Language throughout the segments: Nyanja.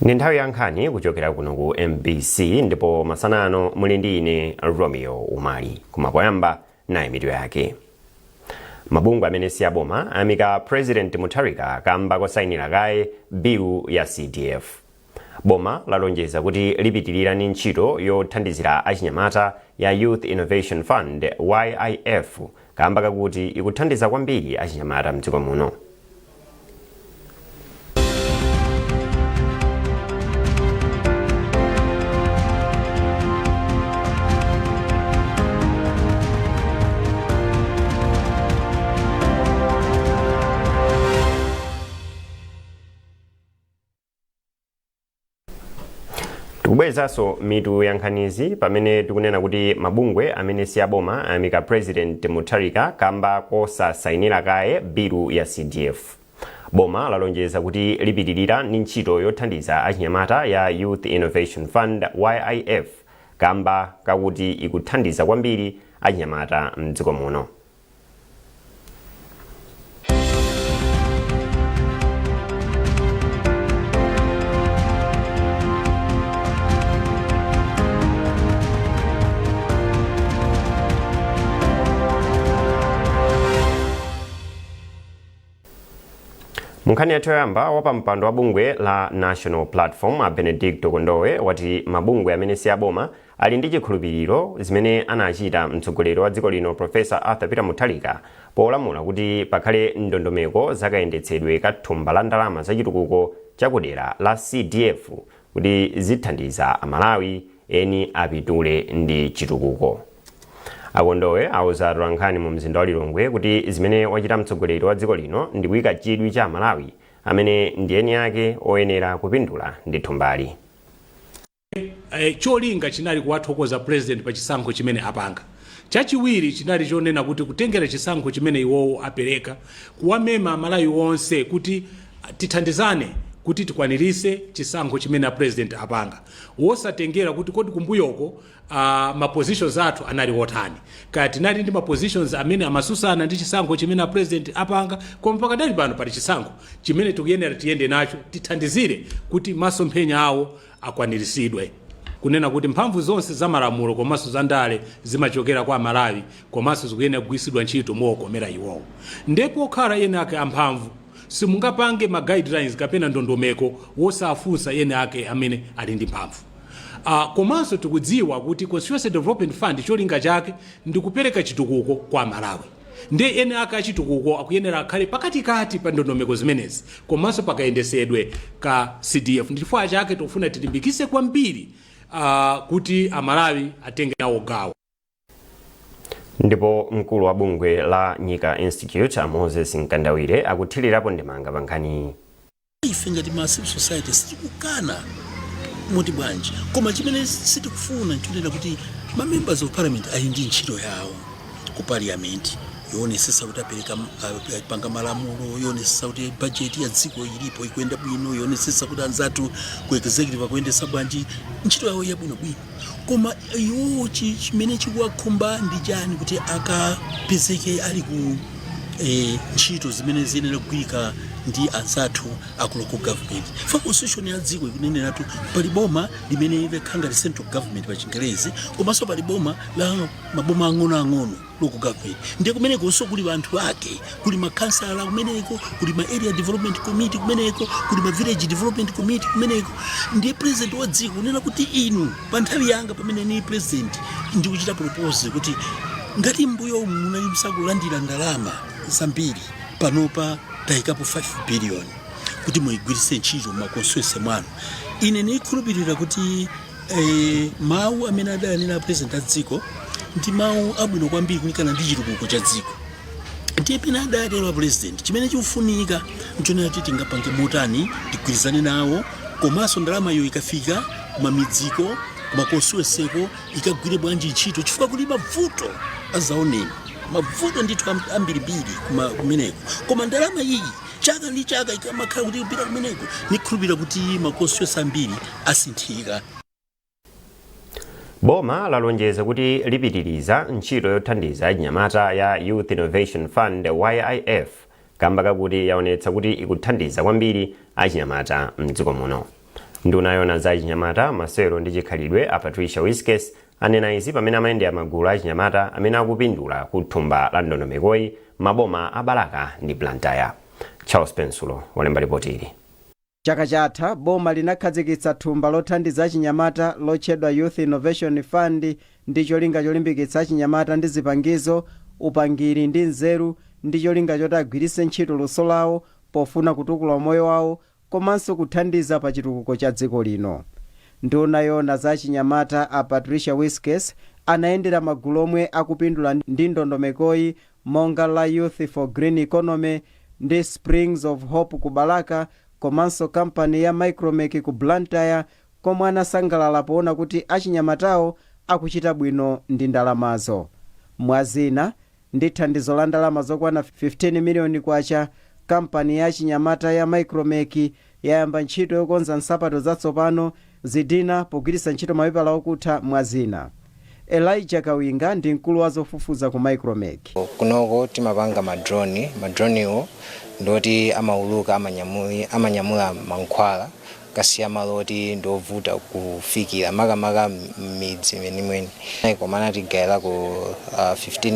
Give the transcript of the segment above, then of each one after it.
Ndi nthawi ya nkhani kuchokera kuno ku MBC ndipo masanano muli ndi ine Romeo Umali kumapoyamba naye mitu yake. Mabungwe amene si aboma amika President Mutharika kamba kosayinira kaye bilu ya CDF. Boma lalonjeza kuti lipitirira ni ntchito yothandizira achinyamata ya Youth Innovation Fund YIF kamba kakuti ikuthandiza kwambiri achinyamata mdziko muno. Tukubwezaso mitu ya nkhanizi pamene tikunena kuti mabungwe amene si aboma amika President Mutharika kamba kosasayinira kaye bilu ya CDF. Boma lalonjeza kuti lipitirira ni ntchito yothandiza achinyamata ya Youth Innovation Fund YIF kamba kakuti ikuthandiza kwambiri achinyamata mdziko muno. Nkhani yathu yoyamba wapa mpando wa bungwe la National Platform Benedicto Kondowe wati mabungwe amene si aboma ali ndi chikhulupiriro zimene anachita mtsogoleri wa dziko lino Professor Arthur Peter Mutharika polamula kuti pakhale ndondomeko zakayendetsedwe ka thumba la ndalama zachitukuko chakudera la CDF kuti zithandiza Amalawi eni apitule ndi chitukuko. Akondowe auza Nkhani mu mzinda wa Lilongwe kuti zimene wachita mtsogoleri wa dziko lino ndi kuyika chidwi cha Malawi amene ndi eni yake oyenera kupindula ndi thumbali. Cholinga chinali kuwathokoza president pa chisankho chimene apanga. Chachiwiri chinali chonena kuti kutengera chisankho chimene iwowo apereka kuwamema Malawi onse kuti tithandizane kuti tikwanirise chisankho chimene president apanga. Wosatengera kuti kodi kumbuyoko ma positions athu anali wotani. Kaya tinali ndi ma positions amene amasusana ndi chisankho chimene president apanga koma pakadali pano pali chisankho chimene tikuyenera tiyende nacho tithandizire kuti masomphenya awo akwaniritsidwe. Kunena kuti mphamvu zonse za malamulo komanso za ndale zimachokera kwa Malawi komanso zikuyenera kugwiritsidwa ntchito mokomera iwowo. Ndipo okhala ena ake amphamvu simungapange ma guidelines kapena ndondomeko wosafunsa ena ake amene ali ndi mphamvu. Komanso tikudziwa kuti Constituency Development Fund cholinga chake ndi kupereka chitukuko kwa Malawi. Ndiye ena ake achitukuko akuyenera akhale pakatikati pa ndondomeko zimenezi komanso pakayendesedwe ka CDF. Ndifukwa chake tofuna tilimbikise kwambiri kuti Amalawi atenge nawo gawo. Ndipo mkulu wa bungwe la Nyika Institute Moses Nkandawire akuthirirapo ndemanga pa nkhani. Ife ngati ma civil society sitikukana muti bwanji koma chimene sitikufuna nchonena kuti ma members of parliament ali ndi ntchito yawo ku parliament yonesesa kuti apereka panga malamulo, yonesesa kuti budget ya dziko ilipo ikuyenda bwino, yonesesa kuti anzathu ku executive akuyendesa bwanji ntchito yawo yabwino bwino. Koma iwo chimene chikuwakhumba ndi chani kuti akapezeke ali ku ntchito zimene ziyenera kugwirika ndi anzathu aku local government. For constitution ya dziko ikunenera tu pali boma limene likhanga central government pa Chingerezi komanso pali boma la maboma ang'ono local government. Ndiye kumeneko so kuli anthu ake, kuli makansala kumeneko, kuli ma area development committee kumeneko, kuli ma village development committee kumeneko. Ndiye president wa dziko kunena kuti inu pa nthawi yanga pamene ni president ndi kuchita propose kuti ngati mbuyo munali msakulandira ndalama zambiri panopa taikapo 5 billion kuti muigwiritse ntchito ma constituency mwanu. Ine nikhulupirira kuti mawu amene adanena president a dziko ndi mawu abwino kwambiri kunikana ndi chitukuko cha dziko. Ndiye pina adatero president chimene chikufunika nchonena kuti tingapange motani tigwirizane nawo komanso ndalama yo ikafika kumamidziko kuma constituency ikagwire bwanji ntchito chifukwa kuli mavuto azaoneni. Mavuto ndithu ambirimbiri kumeneko koma ndalama iyi chaka ndi chaka ikamakhala kuti kupita kumeneko nikhulupirira kuti ma constituency ambiri asinthika. Boma lalonjeza kuti lipitiriza ntchito yothandiza achinyamata ya Youth Innovation Fund YIF kamba kakuti yaonetsa kuti ikuthandiza kwambiri achinyamata mdziko muno. Nduna yona za achinyamata masewero ndi chikhalidwe a Patricia Whiskes anena izi pamene amayendera magulu achinyamata amene akupindula kuthumba la ndondomekoyi maboma a Balaka ndi Blantyre. Charles Pensulo walemba ripoti ili. Chaka chatha boma linakhazikitsa thumba lothandiza achinyamata lotchedwa Youth Innovation Fund ndi cholinga cholimbikitsa achinyamata ndi zipangizo, upangiri ndi nzeru ndi cholinga choti agwiritse ntchito luso lawo pofuna kutukula moyo wawo komanso kuthandiza pa chitukuko cha dziko lino. Nduna yona za achinyamata a Patricia Whiskes anayendera magulu omwe akupindula ndi ndondomekoyi monga la Youth for Green Economy ndi Springs of Hope ku Balaka komanso kampani ya Micromec ku Blantyre, komwe anasangalala poona kuti achinyamatawo akuchita bwino ndi ndalamazo. Mwazina ndi thandizo la ndalama zokwana 15 miliyoni kwacha, kampani ya achinyamata ya Micromec yayamba ntchito yokonza nsapato zatsopano zidina pogwiritsa ntchito mapepala okutha mwazina. Elijah Kawinga ndi mkulu wa zofufuza ku Micromec. Kunoko timapanga madroniwo ndoti amauluka amanyamula mankhwala kasiya maloti ndovuta kufikira makamaka midzi menimweni. Komana tigayira ku 15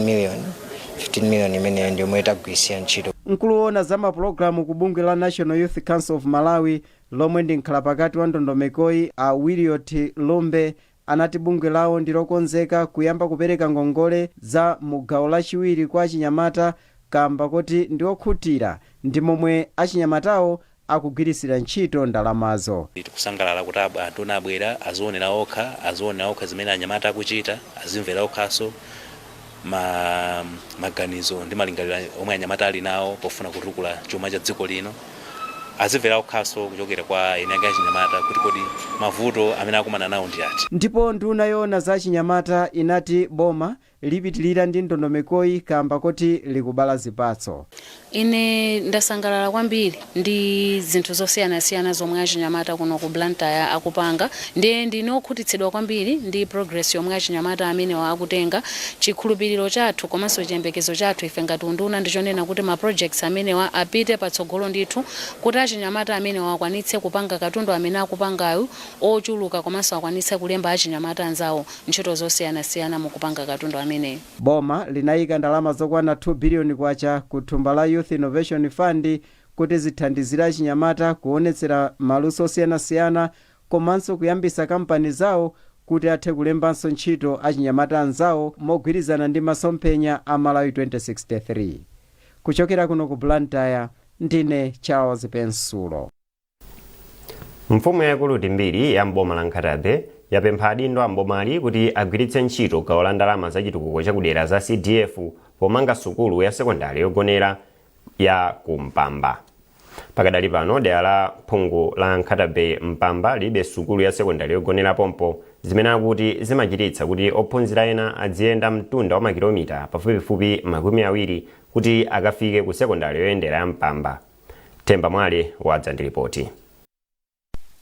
million imene ndiyo tagwiritsira ntchito. Mkulu wona za mapulogalamu ku bungwe la National Youth Council of Malawi lomwe ndi mkhalapakati wa ndondomekoyi a Williot Lumbe anati bungwe lawo ndilokonzeka kuyamba kupereka ngongole za mugawo lachiwiri kwa achinyamata kamba kuti ndiokhutira ndi momwe achinyamatawo akugwiritsira ntchito ndalamazo. Tikusangalala kuti anthu abwera azionera okha zimene anyamata akuchita, azimvera okhaso maganizo ndi malingaliro omwe anyamata ali nawo pofuna kutukula chuma cha dziko lino. Azimvera okhaso kuchokera kwa eni ake achinyamata kuti kodi mavuto amene akumana nawo ndi ati. Ndipo nduna yona za achinyamata inati boma lipitilira ndi ndondomekoyi kamba kuti likubala zipatso. Ine ndasangalala kwambiri ndi zinthu zosiyanasiyana zomwe achinyamata kuno ku Blantyre akupanga, ndiye ndinokhutitsidwa kwambiri ndi progress yomwe achinyamata amene akutenga. Chikhulupiriro chathu komanso chiyembekezo chathu ife ngati unduna ndichonena kuti ma projects amene apite patsogolo ndithu kuti achinyamata amene akwanitse kupanga katundu amene akupangayo ochuluka komanso akwanitse kulemba achinyamata anzawo ntchito zosiyanasiyana mukupanga katundu amene. Boma linayika ndalama zokwana 2 billion kwacha ku thumba la Youth Innovation Fund kuti zithandizira achinyamata kuonetsera maluso osiyanasiyana komanso kuyambisa kampani zawo kuti athe kulembanso ntchito achinyamata anzawo mogwirizana ndi masomphenya a Malawi 2063. Kuchokera kuno ku Blantyre ndine Charles Pensulo. Mfumu yaikulu timbiri ya mboma la Nkhatabe yapempha adindo a mbomali kuti agwiritse ntchito gawo la ndalama za chitukuko chakudera za CDF pomanga sukulu ya sekondari yogonera ya Kumpamba. Pakadali pano dera la phungu la Nkhatabe Mpamba libe sukulu ya sekondari yogonera pompo, zimene akuti zimachititsa kuti ophunzira ena adziyenda mtunda wa makilomita pafupifupi 20 kuti akafike ku sekondari yoyendera ya Mpamba. Temba Mwale wadza ndi ripoti.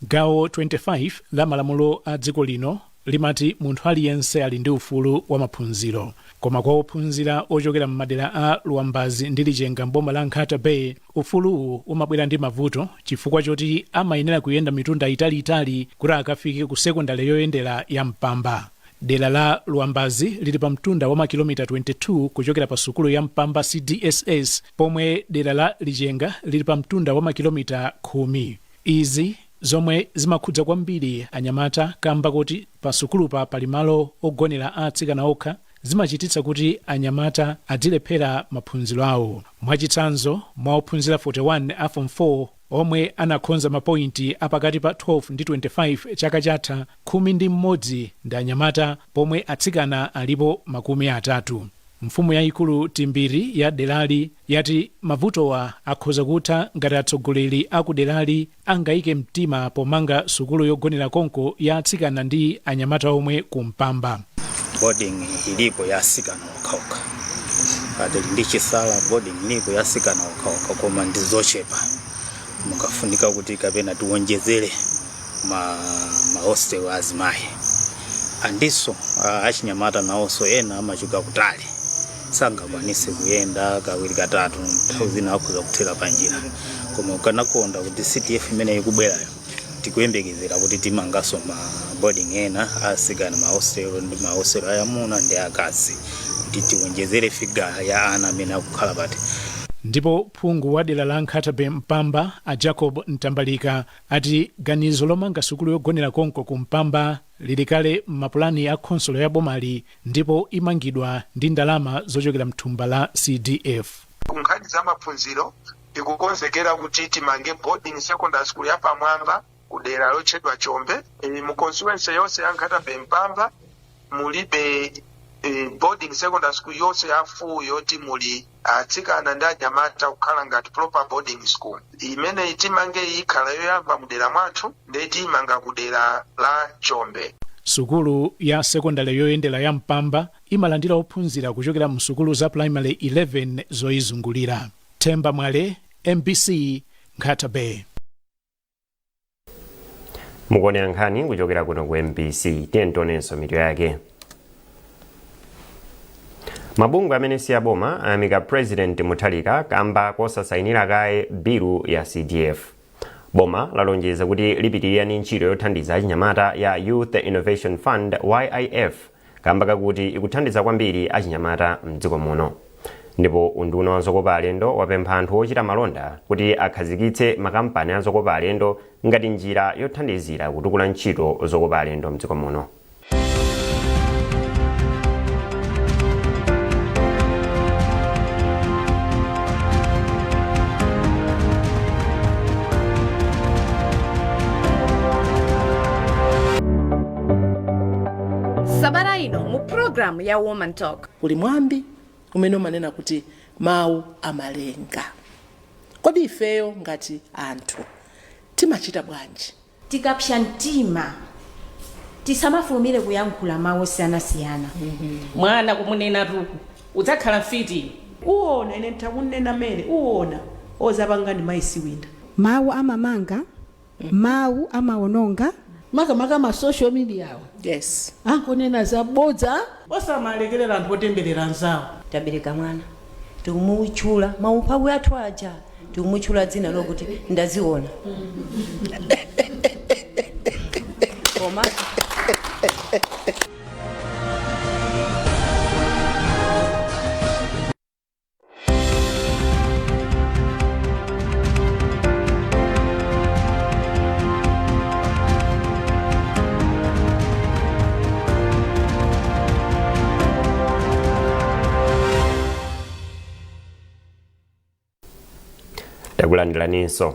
Gawo 25 la malamulo a dziko lino limati munthu aliyense ali ndi ufulu wa maphunziro, koma kwa ophunzira ochokera m'madera a Luwambazi ndi Lichenga mboma la Nkhatabe ufuluwu umabwera ndi mavuto chifukwa choti amayenera kuyenda mitunda italiitali kuti akafike ku sekondari yoyendera ya Mpamba. Dera la Luwambazi lili pa mtunda wa makilomita 22 kuchokera pa sukulu ya Mpamba CDSS, pomwe dera la Lichenga lili pa mtunda wa makilomita 10. Izi zomwe zimakhudza kwambiri anyamata kamba kuti pa sukulupa pali malo ogonera atsikana okha, zimachititsa kuti anyamata adzilephera maphunziro awo. Mwachitsanzo mwa ophunzira 41 a form 4 omwe anakhonza mapointi apakati pa 12 ndi 25 chaka chatha, 11 ndi anyamata pomwe atsikana alipo 30. Mfumu yaikulu timbiri ya derali yati mavutowa akhoza kutha ngati atsogoleri aku derali angayike mtima pomanga sukulu yogonera konko ya atsikana ndi anyamata omwe Kumpamba. Boarding ilipo ya atsikana okhaokha, padali ndi chisala boarding ilipo ya atsikana okhaokha koma ndi zochepa. Mukafunika kuti kapena tiwonjezere ma hostel azimayi. Andiso achinyamata nawonso ena amachoka kutali sangakwanise kuyenda kawiri katatu nthawi zina akhoza kuthera panjira, koma ukanakonda kuti CTF imene ikubwerayo tikuyembekezera kuti timanganso ma boarding ena asikana mahostelo ndi mahostelo ayamuna ndi akazi kuti tiwonjezere figa ya ana amene akukhala pati. Ndipo phungu wa dera la Nkhatabe Mpamba a Jacob Ntambalika ati ganizo lomanga sukulu yogonera konko ku Mpamba lili kale m'mapulani a khonsolo ya bomali ndipo imangidwa ndi ndalama zochokera mthumba la CDF. Nkhani za maphunziro tikukonzekera kuti timange boarding secondary school ya pamwamba kudera lotchedwa Chombe. Mu constituency yonse ya Nkhatabe Mpamba mulibe boarding secondary school yonse yafu yoti muli atsikana ndi anyamata kukhala ngati proper boarding school. Imene timange ikhala yoyamba mudera mwathu ndi timanga kudera la Chombe. Sukulu ya sekondari yoyendera ya Mpamba imalandira ophunzira kuchokera mu sukulu za primary 11 zoizungulira. Temba Mwale, MBC, Nkhatabe. Mukuonera nkhani kuchokera kuno ku MBC, tiyentonenso mitu yake. Mabungwe amene si aboma ayamika President Mutharika kamba kosasayinira kaye bilu ya CDF. Boma lalonjeza kuti lipitirira ndi ntchito yothandiza achinyamata ya Youth Innovation Fund YIF kamba kakuti ikuthandiza kwambiri achinyamata mdziko muno. Ndipo unduna wa zokopa alendo wapempha anthu ochita malonda kuti akhazikitse makampani a zokopa alendo ngati njira yothandizira kutukula ntchito zokopa alendo mdziko muno. Sabata ino mu program ya Woman Talk kuli mwambi umene umanena kuti mawu amalenga. Kodi ifeyo ngati anthu timachita bwanji? Tikapsha mtima tisamafumire kuyankhula mawu siyanasiyana. Mwana kumunena tuku udzakhala mfiti. Uona ine ntakunena mene uona ozapanga ndi maisi winda. Mawu amamanga, mawu amaononga. Makamaka ma social media awo. Yes. Ankonena zabodza osamalekerera anthu otemberera nzawo. Tabereka mwana tikumuchula maupawu athu aja tikumuchula dzina lokuti ndaziona. Koma Takulandilaninso.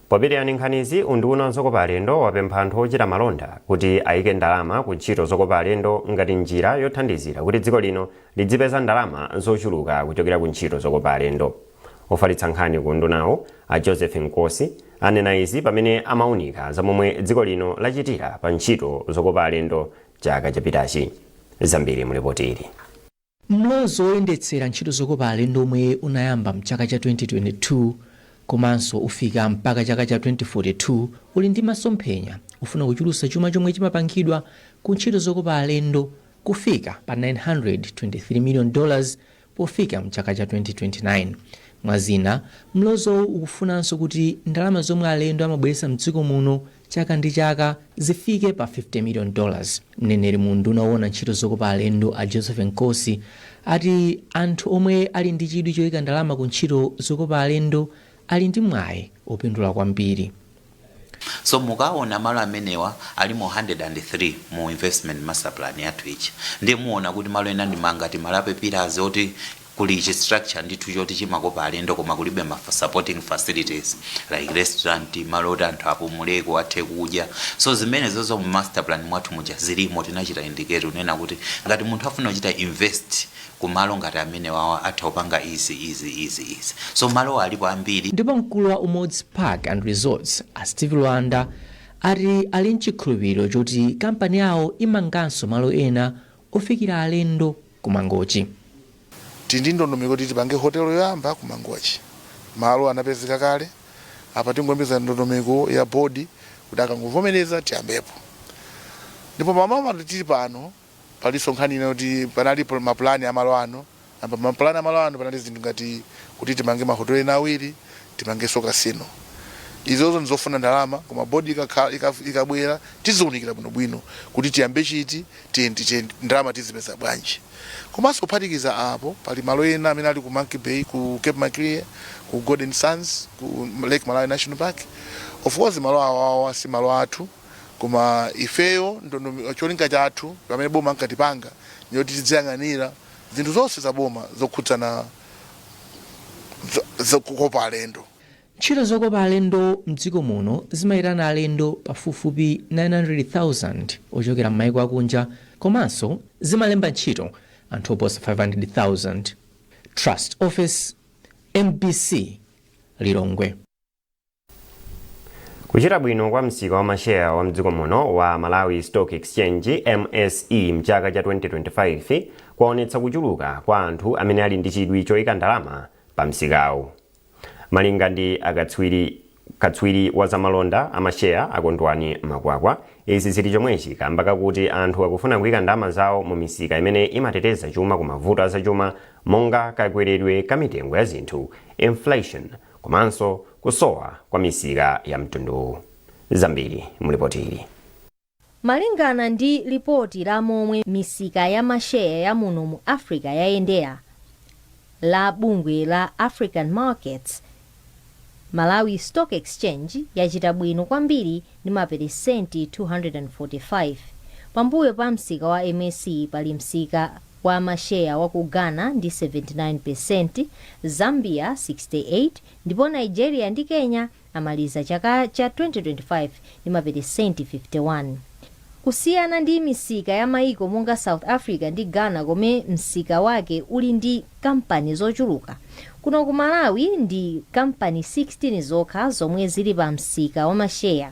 Popitira nkhanizi unduna wa zokopa alendo wapempha anthu ochita malonda kuti ayike ndalama ku ntchito zokopa alendo ngati njira yothandizira kuti dziko lino lidzipeza ndalama zochuluka kuchokera ku ntchito zokopa alendo. Ofalitsa nkhani ku undunawo a Joseph Nkosi anena izi pamene amaunika za momwe dziko lino lachitira pa ntchito zokopa alendo chaka chapitachi. Zambiri mulipoti ili. Mlozo woyendetsera ntchito zokopa alendo omwe unayamba mchaka cha 2022 komanso ufika mpaka chaka cha 2042 uli ndi masomphenya ufuna kuchulusa chuma chomwe chimapangidwa ku ntchito zokopa alendo kufika pa $923 million pofika mchaka cha 2029. Mwazina, mlozo ukufunanso kuti ndalama zomwe alendo amabweretsa mdziko muno chaka ndi chaka zifike pa $50 million. Mneneri mu unduna woona ntchito zokopa alendo a Joseph Nkosi ati anthu omwe ali ndi chidwi choyika ndalama ku ntchito zokopa alendo ali ndi mwayi opindula kwambiri. So mukaona malo amenewa ali mu 103 mu investment master plan yathu ichi. Ndi muona kuti malo ena ndi mangati malape pillars oti kuli structure ndithu choti chimakopa alendo koma kulibe ma supporting facilities like restaurant, malo oti anthu apumuleko athe kudya. So zimene zozo mu master plan mwathu muja zilimo tinachita indicate unena kuti ngati munthu afuna kuchita invest kumalo ngati amene wawa atha kupanga easy. So malo alipo ambiri. Ndipo mkulu wa Umodzi Park and Resorts a Steve Lwanda ati ali nchikhulupiriro choti kampani yawo imanganso malo ena ofikira alendo kumangochi. Tindi ndondomeko kuti tipange hotelo yoyamba kumangochi. Malo anapezeka kale apa tingombiza ndondomeko ya bodi kuti akangovomereza tiyambepo. Ndipo mama tili pano paliso nkhani ino kuti panalipo maplani amalo ano. Amba maplani amalo ano panali zinthu ngati kuti timange mahotelo ena awiri, timange casino. izozo nzofuna ndalama koma bodi ikabwera tiziunikira bwinobwino kuti tiyambe chiti ndalama tizipeza bwanji. Komanso kuphatikiza apo pali malo ena amene ali ku Monkey Bay, ku Cape Maclear, ku Golden Sands, ku Lake Malawi National Park. Of course malo awawa si malo athu koma ifeyo cholinga chathu pamene boma ankatipanga nyoti tidziyang'anira zinthu zonse za boma zokhudzana zokukopa alendo. ntchito zokopa alendo mdziko muno zimayitana alendo pafupifupi 900,000 ochokera m'mayiko akunja komanso zimalemba ntchito anthu oposa 500,000. Trust Office, MBC, Lilongwe. Kuchita bwino kwa msika wa masheya wa mdziko muno wa Malawi Stock Exchange MSE mchaka cha 2025 kwaonetsa kuchuluka kwa anthu amene ali ndi chidwi choyika ndalama pa msikawo. Malinga ndi katswiri wa zamalonda amasheya akondwani makwakwa, izi zili chomwechi kamba kakuti anthu akufuna kuyika ndalama zawo mu misika imene imateteza chuma ku mavuto azachuma monga kakweredwe ka mitengo ya zinthu, inflation, komanso kusowa kwa misika ya mtundu. Zambiri mulipoti ili. Malingana ndi ripoti la momwe misika ya masheya ya muno mu Africa yayendera la bungwe la African Markets, Malawi Stock Exchange yachita bwino kwambiri ndi maperesenti 245. Pambuyo pa msika wa MSE pali msika wa masheya wa ku Ghana ndi 79%, Zambia 68, ndipo Nigeria ndi Kenya amaliza chaka cha 2025 ndi maperesenti 51. Kusiyana ndi misika ya maiko monga South Africa ndi Ghana kome msika wake uli ndi kampani zochuluka, kuno ku Malawi ndi kampani 16 zokha zomwe zili pa msika wa masheya.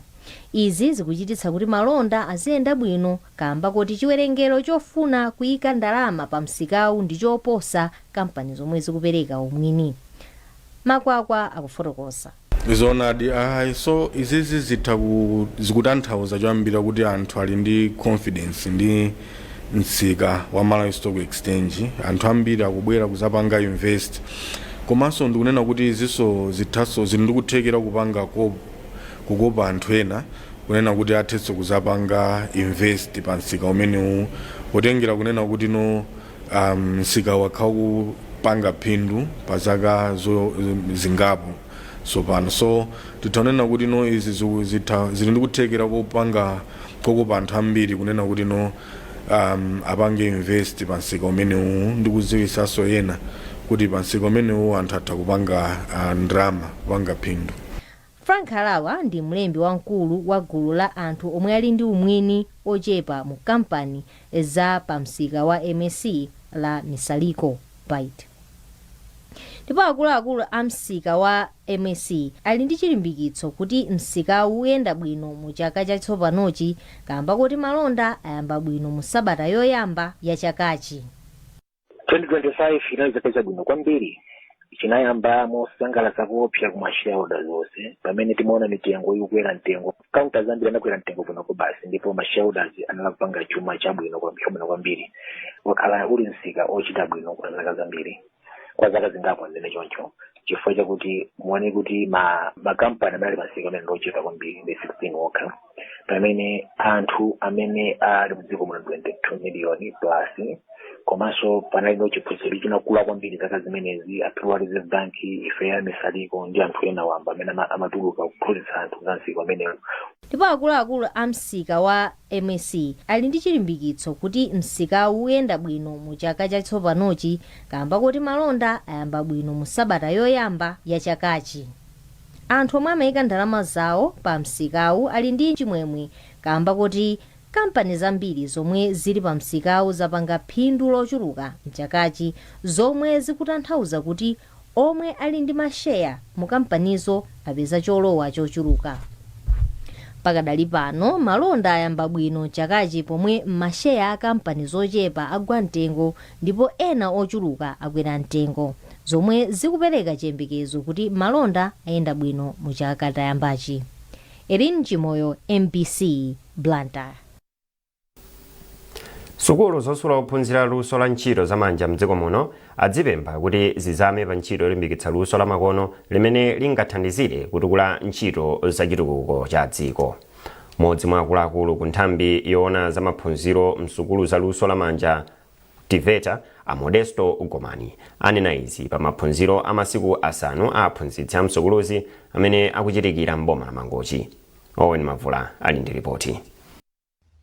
Izi zikuchititsa kuti malonda aziyenda bwino kamba kuti chiwerengero chofuna kuyika ndalama pa msikawu ndi choposa kampani zomwe zikupereka umwini. Makwakwa akufotokoza. Zonadi so izizi zikutanthauza kwambiri kuti anthu ali ndi confidence ndi msika wa Malawi Stock Exchange, anthu ambiri akubwera kuzapanga invest. Komanso ndikunena kuti iziso zithaso zili ndikuthekera kupanga kukopa anthu ena kunena kuti athetso kuzapanga invest pa msika umenewu potengera kunena kuti msika wakha kupanga phindu pa zaka zingapo sopano. So titanena kuti izi zili ndikuthekera kupanga kokopa anthu ambiri kunena kuti apange invest pa msika umenewu ndikudziwisaso ena kuti pa msika umenewu anthu atha kupanga ndrama kupanga phindu. Frank Halawa ndi mlembi wamkulu wa gulu la anthu omwe ali ndi umwini ochepa mu kampani za pamsika wa MSE la Misaliko Bite. Ndipo akuluakulu a msika wa MSE ali ndi chilimbikitso kuti msikawu uyenda bwino mu chaka chatsopanochi kamba kuti malonda ayamba bwino mu sabata yoyamba ya chakachi. 2025 inaweza bwino kwambiri. Chinayamba mosangalatsa kuopsa ku mashareholders onse pamene timaona mitengo ikukwera mtengo. Kaunta zambiri anakwera mtengo bwino basi, ndipo mashareholders analapanga chuma chabwino kwambiri. Wakhala uli msika ochita bwino kwa zaka zambiri. Kwa zaka zingapo zimene choncho chifukwa chakuti muone kuti makampani amene ali masika amene ndochita kwambiri ndi 16 okha, pamene anthu amene ali mdziko muno 22 million plus. Komanso panali nochiphunziro chinakula kwambiri zaka zimenezi, Federal Reserve Bank, ife ya Misaliko ndi anthu ena wamba amene amatuluka kuphunzitsa anthu za msika amenewo. Ndipo akuluakulu a msika wa MSE ali ndi chilimbikitso kuti msikawu uyenda bwino mu chaka chatsopanochi kamba kuti malonda ayamba bwino mu sabata yoyamba ya chakachi. Anthu omwe amayika ndalama zawo pa msikawu ali ndi chimwemwe kamba kuti kampani zambiri zomwe zili pa msikawu zapanga phindu lochuluka mchakachi, zomwe zikutanthauza kuti omwe ali ndi masheya mu kampanizo apeza cholowa chochuluka. Pakadali pano malonda ayamba bwino chakachi pomwe masheya a kampani zochepa agwa mtengo ndipo ena ochuluka akwera mtengo, zomwe zikupereka chiyembekezo kuti malonda ayenda bwino mu chaka tayambachi. Erin Chimoyo, MBC, Blantyre. sukulu zosula ophunzira luso la ntchito zamanja mdziko muno adzipempha kuti zizame pa ntchito yolimbikitsa luso la makono limene lingathandizire kutukula ntchito zachitukuko cha dziko. Modzi mwa akuluakulu ku nthambi yoona za maphunziro msukulu za luso la manja TVETA a Modesto Ugomani anena izi pa maphunziro a masiku asanu a aphunzitsi a msukuluzi amene akuchitikira mboma la Mangochi. Owen Mavula ali ndi ripoti.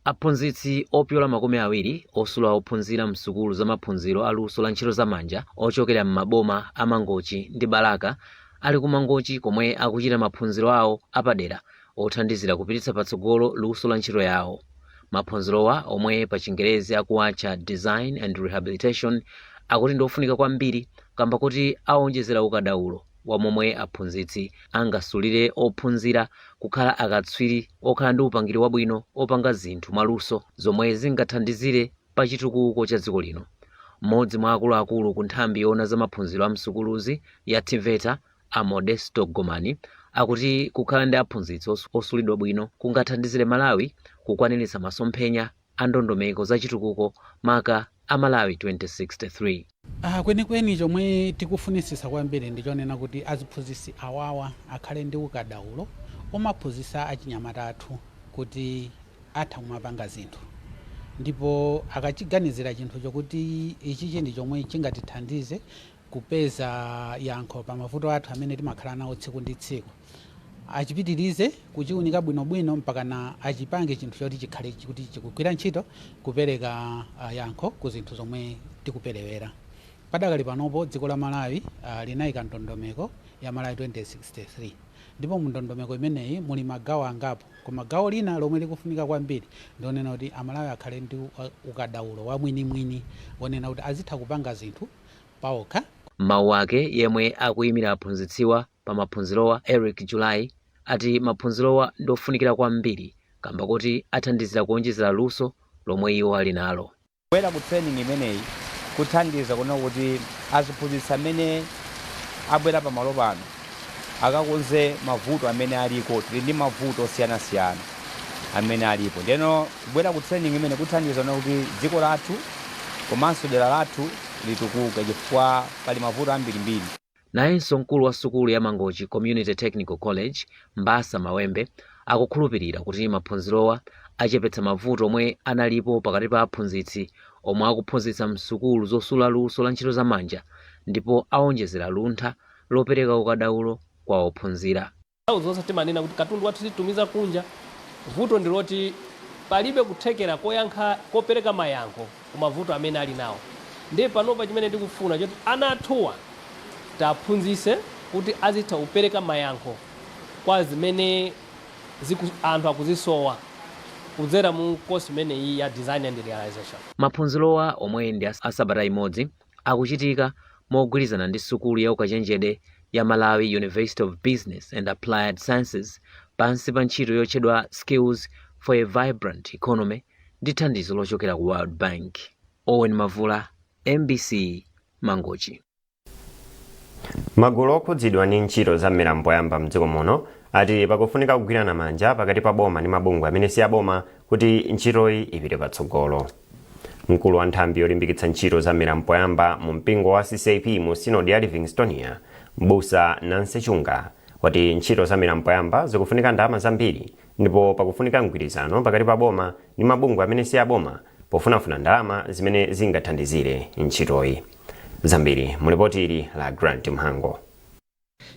Aphunzitsi opyola makumi awiri osula ophunzira msukulu za maphunziro a luso la ntchito zamanja ochokera m'maboma a Mangochi ndi Balaka ali ku Mangochi komwe akuchita maphunziro awo apadera othandizira kupititsa patsogolo luso la ntchito yawo. Maphunzirowa omwe pa Chingerezi akuwatcha Design and Rehabilitation akuti ndofunika kwambiri kamba kuti aonjezera ukadaulo wa momwe aphunzitsi angasulire ophunzira kukhala akatswiri okhala ndi upangiri wabwino opanga zinthu mwaluso zomwe zingathandizire pa chitukuko cha dziko lino. Mmodzi mwa akuluakulu ku nthambi yoona za maphunziro a msukuluzi ya TVETA a Modesto Ugomani akuti kukhala ndi aphunzitsi osulidwa bwino kungathandizire Malawi kukwaniritsa masomphenya a ndondomeko za chitukuko maka a Malawi 2063. Kwenikweni chomwe tikufunisisa kwambiri ndichonena kuti aziphunzitsi awawa akhale ndi ukadaulo omaphunzitsa achinyamata athu kuti atha kumapanga zinthu, ndipo akachiganizira chinthu chokuti ichichi ndi chomwe chingatithandize kupeza yankho pa mavuto athu amene timakhala nawo tsiku ndi tsiku, achipitirize kuchiunika bwinobwino mpaka na achipange chinthu choti chikhale kuti chikugwira ntchito kupereka yankho ku zinthu zomwe tikuperewera. Padakali panopo dziko la Malawi linayika ndondomeko ya Malawi 2063, ndipo mu ndondomeko imeneyi muli magawo angapo, koma gawo lina lomwe likufunika kwambiri ndionena kuti amalawi akhale ndi ukadaulo wa mwini wonena kuti azitha kupanga zinthu paokha. Mawu ake yemwe akuyimira aphunzitsiwa pa maphunzirowa Eric July ati maphunzirowa ndofunikira kwambiri kamba kuti athandizira kuonjezera luso lomwe iwo ali nalo. Kubwera ku training imeneyi kuthandiza kuona kuti aziphunzitsa amene abwera pa malo pano akakonze mavuto amene aliko, tili ndi mavuto osiyanasiyana amene alipo. Ndeno kubwera ku training imene kuthandiza kuona kuti dziko lathu komanso dera lathu litukuke chifukwa pali mavuto ambirimbiri. Nayenso mkulu wa sukulu ya Mangochi Community Technical College Mbasa Mawembe akukhulupirira kuti maphunzirowa achepetsa mavuto omwe analipo pakati pa aphunzitsi omwe akuphunzitsa msukulu zosula luso la ntchito zamanja ndipo aonjezera luntha lopereka ukadaulo kwa ophunzira. Zonse timanena kuti katundu wathu titumiza kunja, vuto ndiloti palibe kuthekera koyankha kopereka mayankho ku mavuto amene ali nawo. Ndiye panopa chimene tikufuna choti ana athuwa taphunzise kuti azitha kupereka mayankho kwa zimene anthu akuzisowa kudzera mu course imene iyi ya Design and Realization. Maphunzirowa omwe ndi asabata imodzi akuchitika mogwirizana ndi sukulu ya ukachenjede ya Malawi University of Business and Applied Sciences pansi pa ntchito yotchedwa Skills for a Vibrant Economy ndi thandizo lochokera ku World Bank. Owen Mavula, MBC, Mangochi. Magulu okhudzidwa ndi ntchito za milambo yamba mdziko muno ati pakufunika kugwirana manja pakati pa boma ndi mabungwe amene si aboma kuti ntchitoyi ipite patsogolo. Mkulu wa nthambi yolimbikitsa ntchito za milambo yamba mu mpingo wa CCP mu Synod ya Livingstonia, Mbusa Nansechunga, wati ntchito za milambo yamba zikufunika ndalama zambiri ndipo pakufunika mgwirizano pakati pa boma ndi mabungwe amene si aboma pofunafuna ndalama zimene zingathandizire ntchitoyi. Zambiri mulipoti ili la Grant Mhango.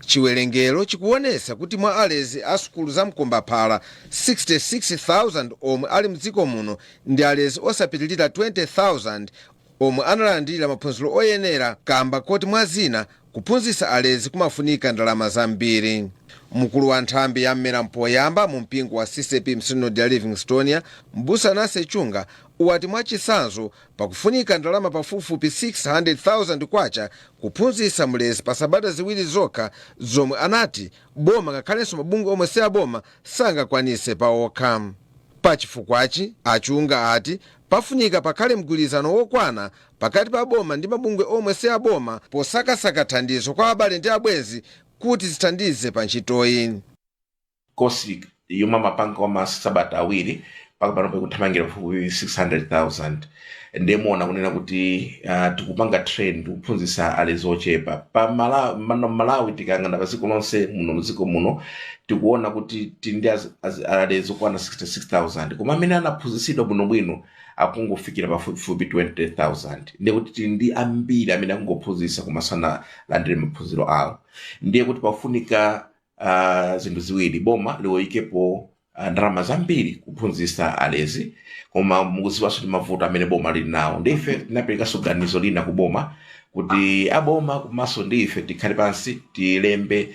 Chiwerengero chikuonesa kuti mwa alezi a sukulu za mkombaphala 66,000 omwe ali mdziko muno ndi alezi osapitilira 20,000 omwe analandira maphunziro oyenera kamba koti mwa zina kuphunzitsa alezi kumafunika ndalama zambiri. Mkulu wa nthambi ya milambo yamba mu mpingo wa CCP Synod ya Livingstonia, Mbusa Nansechunga, uwati mwachisanzo pakufunika ndalama pafupifupi 600,000 kwacha kuphunzitsa mlezi pa sabata ziwiri zokha zomwe anati boma ngakhalenso mabungwe omwe si aboma sangakwanise paokha. Pachifukwachi achunga ati pafunika pakhale mgwirizano wokwana pakati pa boma ndi mabungwe omwe si aboma posakasaka thandizo kwa abale ndi abwenzi kuti zithandize pa ntchitoyi. Kosi yomwe mapanga kwa masabata awiri paka pano kuthamangira pafupi 600,000 ndemona kunena kuti tikupanga trend kuphunzitsa alezi ochepa pa Malawi tikangana paziko lonse muno muziko muno tikuona kuti tindi alezi okwana 66,000 koma amene anaphunzitsidwa bwinobwino akungofikira pafupi 20,000 ndiye kuti tindi ambiri amene akungophunzitsa koma sanalandire maphunziro awo ndiye kuti pafunika zinthu ziwiri boma liwoyikepo ndalama zambiri kuphunzitsa alezi koma mukuziwanso ndi mavuto amene boma lili nawo ndife tinapereka ganizo lina ku boma kuti aboma komanso ndife tikhale pansi tilembe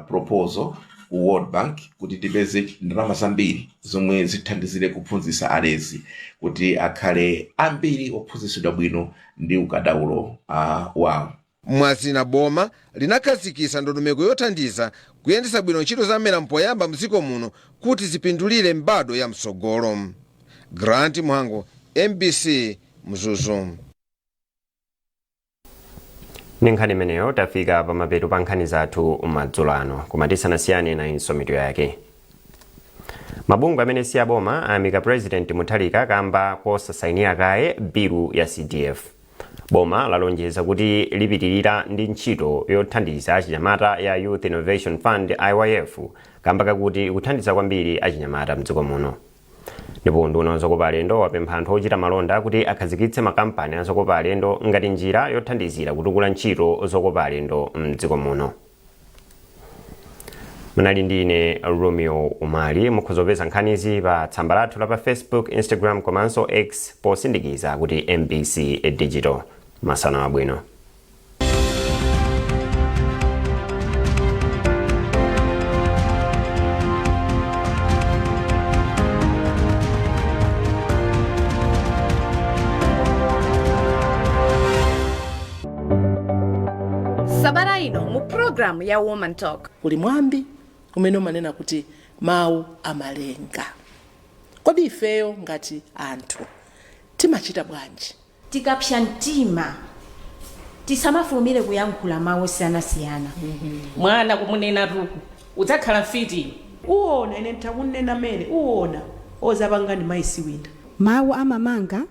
proposal ku World Bank kuti tipeze ndalama zambiri zomwe zithandizire kuphunzitsa alezi kuti akhale ambiri ophunzitsidwa bwino ndi ukadaulo wawo. mwazina boma linakhazikitsa ndondomeko yothandiza kuyendetsa bwino ntchito za mmera mpoyamba mdziko muno kuti zipindulire mbadwo ya mtsogolo. Grant Mhango, MBC Mzuzu. Nkhani imeneyo tafika pamapeto pa nkhani zathu madzulo ano koma tisanasiyane na insomito yake. Mabungwe amene si aboma ayamika President Mutharika kamba kosasainira kaye bilu ya CDF. Boma lalonjeza kuti lipitirira ndi ntchito yothandiza achinyamata ya Youth Innovation Fund IYF kamba kakuti kuthandiza kwambiri achinyamata mdziko muno. Ndipo nduna zokopa alendo wapempha anthu ochita malonda kuti akhazikitse makampani azokopa alendo ngati njira yothandizira kutukula ntchito zokopa alendo mdziko muno. Munali ndine Romeo Umali mukhuzopeza nkhanizi pa tsamba lathu la pa Facebook, Instagram komanso X posindikiza kuti MBC Digital. Masana abwino. Sabata ino mu program ya Woman Talk. Uli mwambi umene umanena kuti mawu amalenga. Kodi ifeyo ngati anthu timachita bwanji? Tikapsha mtima tisamafulumire kuyankhula mawu osiyanasiyana. Mwana kumunena tuku udzakhala fiti. Uwona ine ntakunena mere uwona ozapanga ndi maisi wina. Mawu amamanga,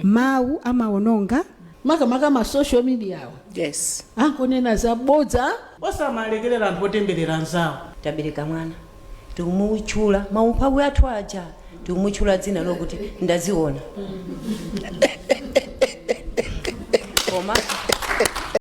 mawu amawononga, makamaka ma social media awo. Yes. Ankonena zabodza osamalekerera anthu otemberera nzawo. Tabereka mwana tikumuchula maumphawi athu aja tikumuchula dzina lokuti ndaziona. Koma